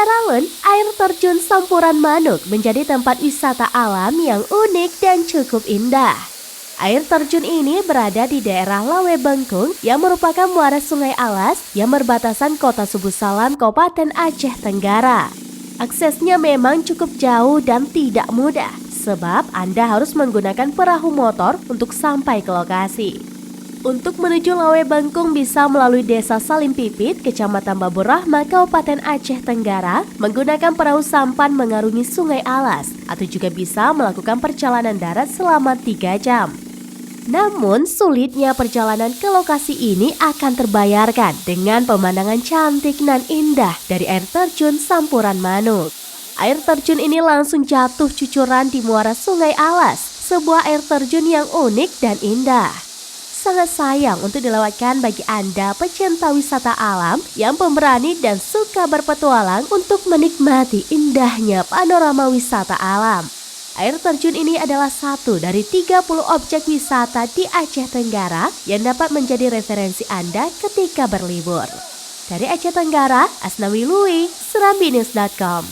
Antara lain, air terjun Sampuran Manuk menjadi tempat wisata alam yang unik dan cukup indah. Air terjun ini berada di daerah Lawe Bengkung yang merupakan muara Sungai Alas yang berbatasan Kota Subu Salam, Kabupaten Aceh Tenggara. Aksesnya memang cukup jauh dan tidak mudah, sebab Anda harus menggunakan perahu motor untuk sampai ke lokasi. Untuk menuju Lawe Bengkung bisa melalui Desa Salim Pipit, Kecamatan Babur Rahma, Kabupaten Aceh Tenggara, menggunakan perahu sampan mengarungi Sungai Alas, atau juga bisa melakukan perjalanan darat selama 3 jam. Namun, sulitnya perjalanan ke lokasi ini akan terbayarkan dengan pemandangan cantik dan indah dari air terjun Sampuran Manuk. Air terjun ini langsung jatuh cucuran di muara Sungai Alas, sebuah air terjun yang unik dan indah. Sangat sayang untuk dilewatkan bagi Anda pecinta wisata alam yang pemberani dan suka berpetualang untuk menikmati indahnya panorama wisata alam. Air terjun ini adalah satu dari 30 objek wisata di Aceh Tenggara yang dapat menjadi referensi Anda ketika berlibur. Dari Aceh Tenggara, Asnawi Lui, serambinews.com.